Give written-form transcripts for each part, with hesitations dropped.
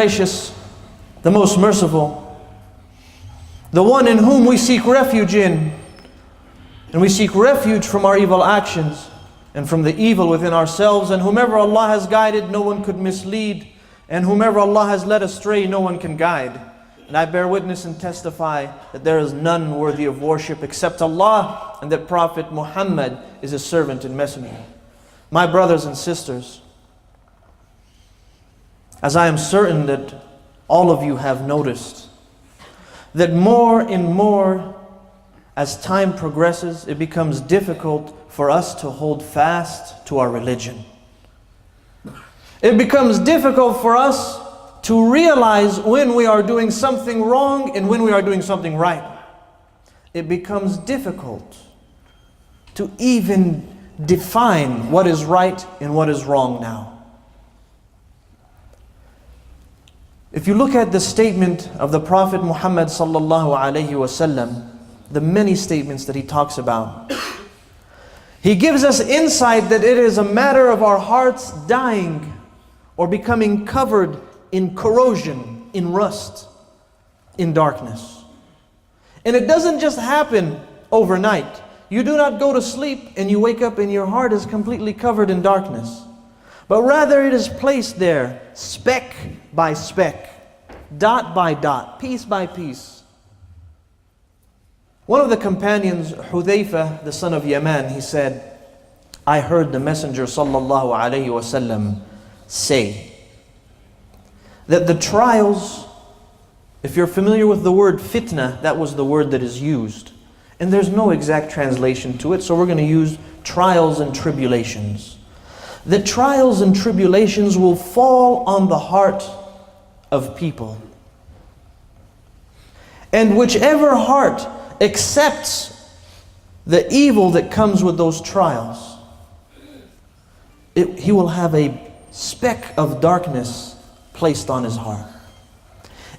gracious, the most merciful, the one in whom we seek refuge in, and we seek refuge from our evil actions and from the evil within ourselves. And whomever Allah has guided, no one could mislead, and whomever Allah has led astray, no one can guide. And I bear witness and testify that there is none worthy of worship except Allah, and that Prophet Muhammad is His servant and messenger. My brothers and sisters, as I am certain that all of you have noticed, that more and more as time progresses, it becomes difficult for us to hold fast to our religion. It becomes difficult for us to realize when we are doing something wrong and when we are doing something right. It becomes difficult to even define what is right and what is wrong now. If you look at the statement of the Prophet Muhammad sallallahu alaihi wasallam, the many statements that he talks about, he gives us insight that it is a matter of our hearts dying or becoming covered in corrosion, in rust, in darkness. And it doesn't just happen overnight. You do not go to sleep and you wake up and your heart is completely covered in darkness. But rather it is placed there, speck by speck, dot by dot, piece by piece. One of the companions, Hudayfa, the son of Yaman, he said, I heard the Messenger sallallahu alaihi wasallam say that the trials, if you're familiar with the word fitna, that was the word that is used. And there's no exact translation to it, so we're going to use trials and tribulations. The trials and tribulations will fall on the heart of people. And whichever heart accepts the evil that comes with those trials, he will have a speck of darkness placed on his heart.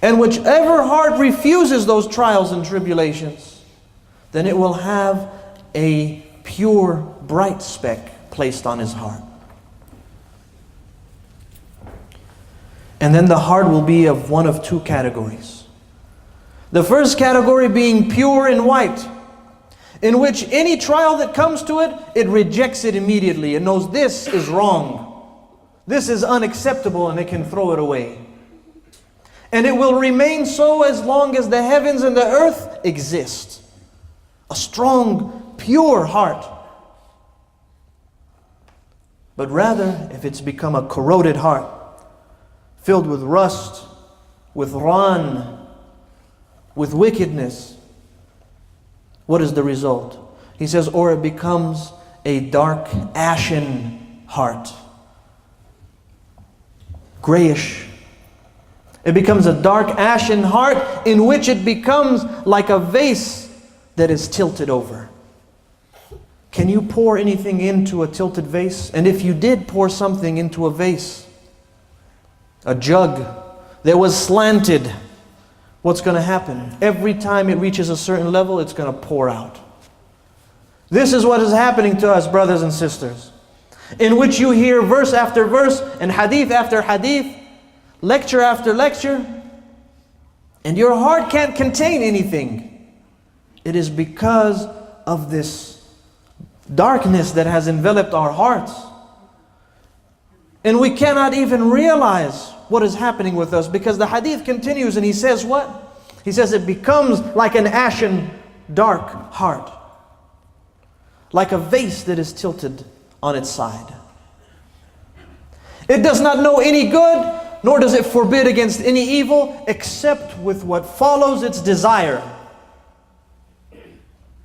And whichever heart refuses those trials and tribulations, then it will have a pure, bright speck placed on his heart. And then the heart will be of one of two categories. The first category being pure and white, in which any trial that comes to it, it rejects it immediately. It knows this is wrong. This is unacceptable, and it can throw it away. And it will remain so as long as the heavens and the earth exist. A strong, pure heart. But rather, if it's become a corroded heart, filled with rust, with ran, with wickedness, what is the result? He says, or it becomes a dark, ashen heart. Grayish. It becomes a dark, ashen heart in which it becomes like a vase that is tilted over. Can you pour anything into a tilted vase? And if you did pour something into a vase, a jug that was slanted, what's going to happen? Every time it reaches a certain level, it's going to pour out. This is what is happening to us, brothers and sisters, in which you hear verse after verse and hadith after hadith, lecture after lecture, and your heart can't contain anything. It is because of this darkness that has enveloped our hearts. And we cannot even realize what is happening with us, because the hadith continues and he says what? He says it becomes like an ashen, dark heart. Like a vase that is tilted on its side. It does not know any good, nor does it forbid against any evil, except with what follows its desire.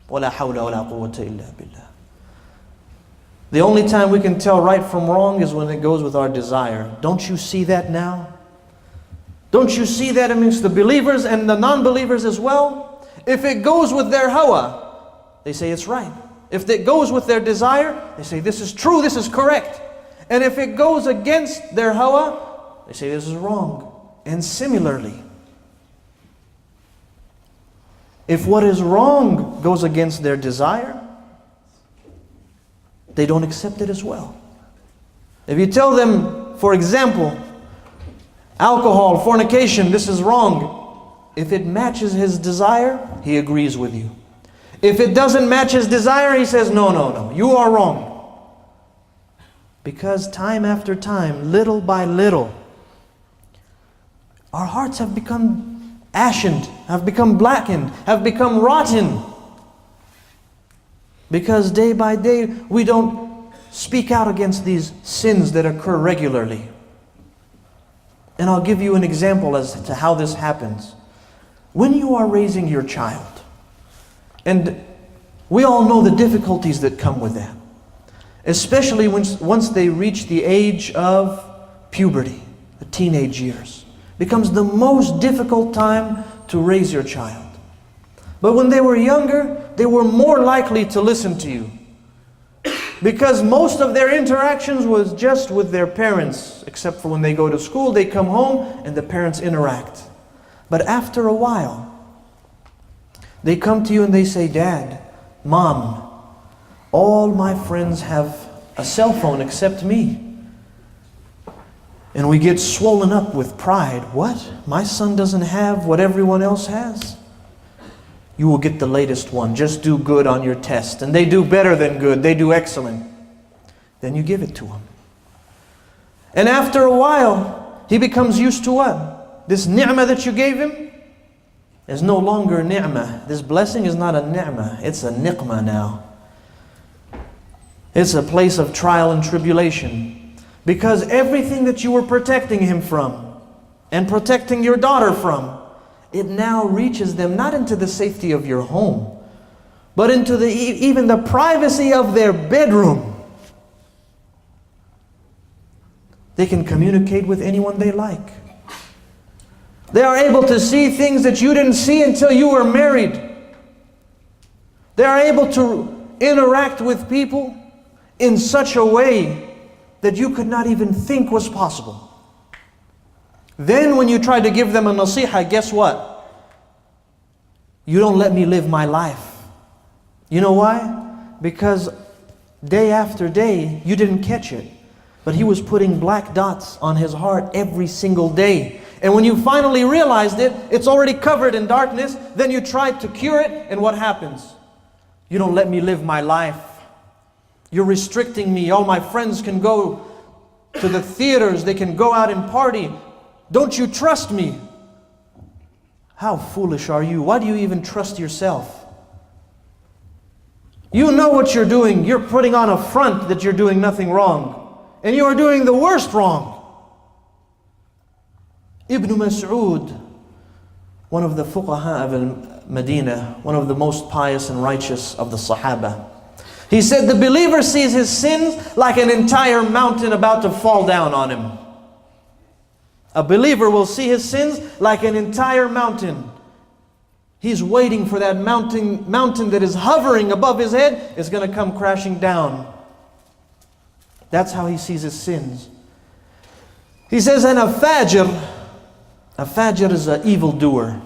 وَلَا حَوْلَ وَلَا قُوَّةَ إِلَّا بِاللَّهِ. The only time we can tell right from wrong is when it goes with our desire. Don't you see that now? Don't you see that amongst the believers and the non-believers as well? If it goes with their hawa, they say it's right. If it goes with their desire, they say this is true, this is correct. And if it goes against their hawa, they say this is wrong. And similarly, if what is wrong goes against their desire, they don't accept it as well. If you tell them, for example, Alcohol, fornication, this is wrong. If it matches his desire, he agrees with you. If it doesn't match his desire, he says, no, no, no, you are wrong. Because time after time, little by little, our hearts have become ashen, have become blackened, have become rotten. Because day by day, we don't speak out against these sins that occur regularly. And I'll give you an example as to how this happens. When you are raising your child, and we all know the difficulties that come with that, especially once they reach the age of puberty, the teenage years, becomes the most difficult time to raise your child. But when they were younger, they were more likely to listen to you, because most of their interactions was just with their parents, except for when they go to school, they come home and the parents interact. But after a while, they come to you and they say, Dad, Mom, all my friends have a cell phone except me. And we get swollen up with pride. What? My son doesn't have what everyone else has? You will get the latest one. Just do good on your test. And they do better than good. They do excellent. Then you give it to him. And after a while, he becomes used to what? This ni'mah that you gave him is no longer ni'mah. This blessing is not a ni'mah. It's a niqmah now. It's a place of trial and tribulation. Because everything that you were protecting him from and protecting your daughter from, it now reaches them not into the safety of your home, but into even the privacy of their bedroom. They can communicate with anyone they like. They are able to see things that you didn't see until you were married. They are able to interact with people in such a way that you could not even think was possible. Then when you try to give them a nasiha, guess what? You don't let me live my life. You know why? Because day after day, you didn't catch it. But he was putting black dots on his heart every single day. And when you finally realized it, it's already covered in darkness. Then you tried to cure it, and what happens? You don't let me live my life. You're restricting me. All my friends can go to the theaters. They can go out and party. Don't you trust me? How foolish are you? Why do you even trust yourself? You know what you're doing. You're putting on a front that you're doing nothing wrong. And you are doing the worst wrong. Ibn Mas'ud, one of the fuqaha of Medina, one of the most pious and righteous of the Sahaba, he said, the believer sees his sins like an entire mountain about to fall down on him. A believer will see his sins like an entire mountain. He's waiting for that mountain that is hovering above his head is going to come crashing down. That's how he sees his sins. He says, and a fajr is an evildoer.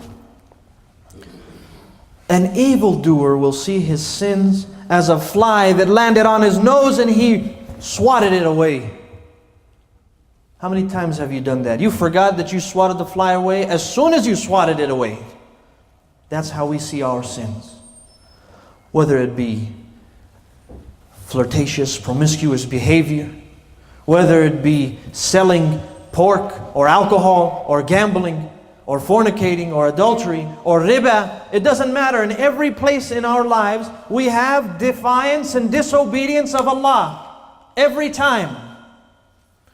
An evildoer will see his sins as a fly that landed on his nose and he swatted it away. How many times have you done that? You forgot that you swatted the fly away as soon as you swatted it away. That's how we see our sins. Whether it be flirtatious, promiscuous behavior, whether it be selling pork or alcohol or gambling or fornicating or adultery or riba, it doesn't matter. In every place in our lives, we have defiance and disobedience of Allah. Every time.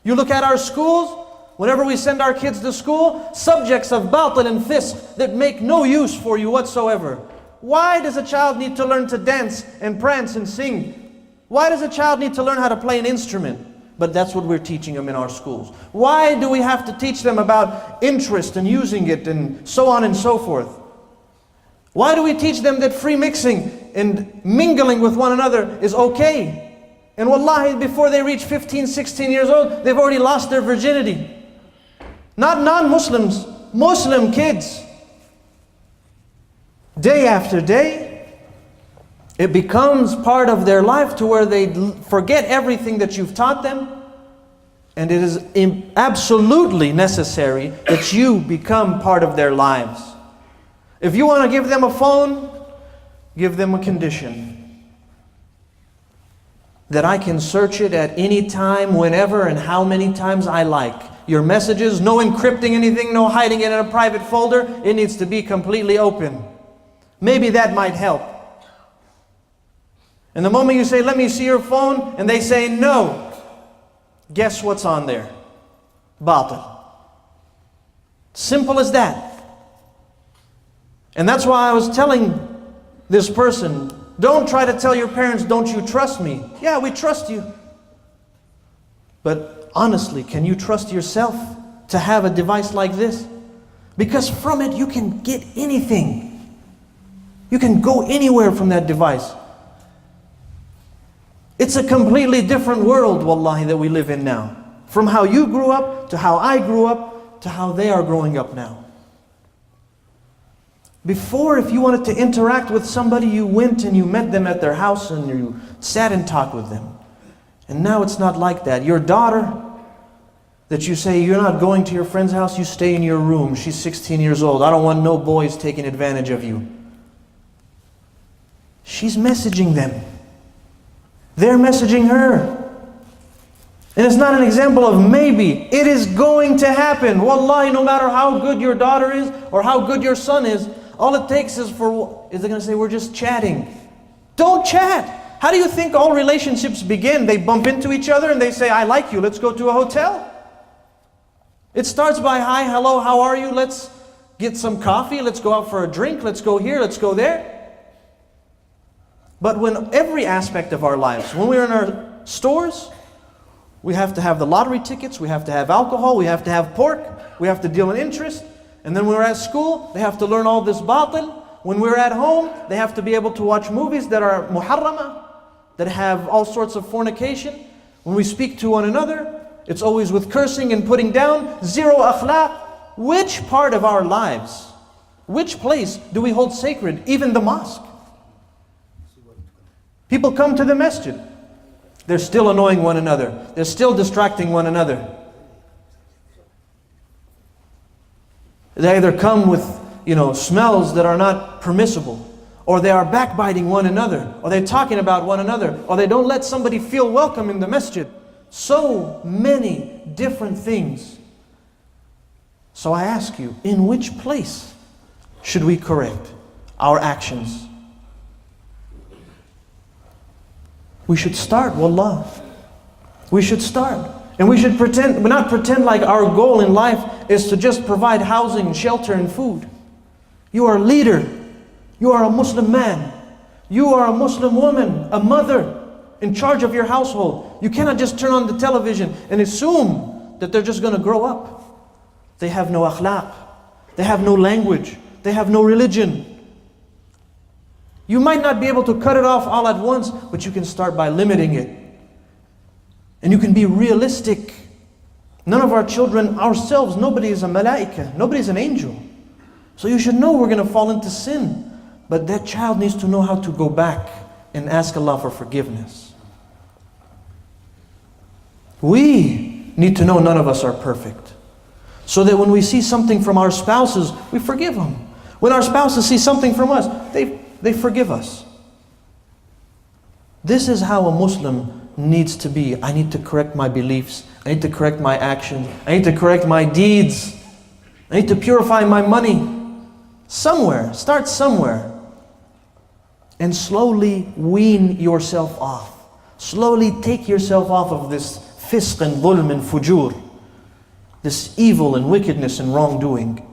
You look at our schools, whenever we send our kids to school, subjects of batil and fisq that make no use for you whatsoever. Why does a child need to learn to dance and prance and sing? Why does a child need to learn how to play an instrument? But that's what we're teaching them in our schools. Why do we have to teach them about interest and using it and so on and so forth? Why do we teach them that free mixing and mingling with one another is okay? And wallahi, before they reach 15, 16 years old, they've already lost their virginity. Not non-Muslims, Muslim kids. Day after day, it becomes part of their life to where they forget everything that you've taught them. And it is absolutely necessary that you become part of their lives. If you want to give them a phone, give them a condition. That I can search it at any time, whenever, and how many times I like. Your messages, no encrypting anything, no hiding it in a private folder. It needs to be completely open. Maybe that might help. And the moment you say, let me see your phone, and they say no, guess what's on there? Batil. Simple as that. And that's why I was telling this person, don't try to tell your parents, don't you trust me? Yeah, we trust you. But honestly, can you trust yourself to have a device like this? Because from it you can get anything. You can go anywhere from that device. It's a completely different world, wallahi, that we live in now. From how you grew up, to how I grew up, to how they are growing up now. Before, if you wanted to interact with somebody, you went and you met them at their house and you sat and talked with them. And now it's not like that. Your daughter, that you say you're not going to your friend's house, you stay in your room. She's 16 years old. I don't want no boys taking advantage of you. She's messaging them. They're messaging her. And it's not an example of maybe. It is going to happen. Wallahi, no matter how good your daughter is or how good your son is, all it takes is they're going to say, we're just chatting. Don't chat. How do you think all relationships begin? They bump into each other and they say, I like you, let's go to a hotel. It starts by, hi, hello, how are you? Let's get some coffee, let's go out for a drink, let's go here, let's go there. But when every aspect of our lives, when we're in our stores, we have to have the lottery tickets, we have to have alcohol, we have to have pork, we have to deal in interest. And then when we're at school, they have to learn all this batil. When we're at home, they have to be able to watch movies that are muharrama, that have all sorts of fornication. When we speak to one another, it's always with cursing and putting down, zero akhlaq. Which part of our lives, which place do we hold sacred? Even the mosque. People come to the masjid. They're still annoying one another. They're still distracting one another. They either come with, smells that are not permissible, or they are backbiting one another, or they're talking about one another, or they don't let somebody feel welcome in the masjid. So many different things. So I ask you, in which place should we correct our actions? We should start, wallah. We should start. And we should not pretend like our goal in life is to just provide housing, shelter, and food. You are a leader. You are a Muslim man. You are a Muslim woman, a mother in charge of your household. You cannot just turn on the television and assume that they're just going to grow up. They have no akhlaq. They have no language. They have no religion. You might not be able to cut it off all at once, but you can start by limiting it. And you can be realistic. None of our children, ourselves, nobody is a malaika. Nobody is an angel. So you should know we're going to fall into sin. But that child needs to know how to go back and ask Allah for forgiveness. We need to know none of us are perfect. So that when we see something from our spouses, we forgive them. When our spouses see something from us, they forgive us. This is how a Muslim needs to be. I need to correct my beliefs. I need to correct my actions. I need to correct my deeds. I need to purify my money. Somewhere, start somewhere. And slowly wean yourself off. Slowly take yourself off of this fisq and dhulm and fujur. This evil and wickedness and wrongdoing.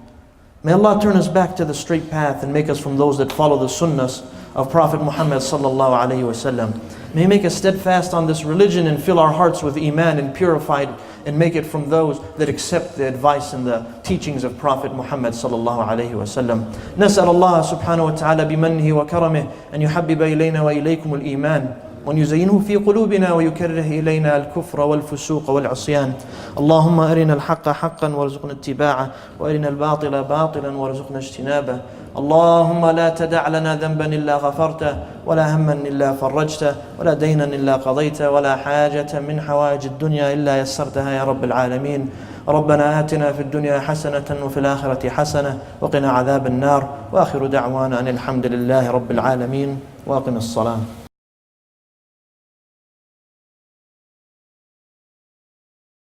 May Allah turn us back to the straight path and make us from those that follow the sunnahs of Prophet Muhammad sallallahu alaihi wasallam. May He make us steadfast on this religion and fill our hearts with iman and purified, and make it from those that accept the advice and the teachings of Prophet Muhammad sallallahu alaihi wasallam. نسأل الله سبحانه وتعالى بمنه وكرمه أن يحبب إلينا وإليكم الإيمان وأن يزينه في قلوبنا ويكره إلينا الكفر والفسوق والعصيان. اللهم أرنا الحق حقا وارزقنا اتباعه وأرنا الباطل باطلا وارزقنا اجتنابه اللهم لا تدع لنا ذنبا إلا غفرته، ولا هما إلا فرجته، ولا دينا إلا قضيته، ولا حاجة من حوائج الدنيا إلا يسرتها يا رب العالمين. ربنا آتنا في الدنيا حسنة وفي الآخرة حسنة وقنا عذاب النار. وآخر دعوانا أن الحمد لله رب العالمين، وأقم الصلاة.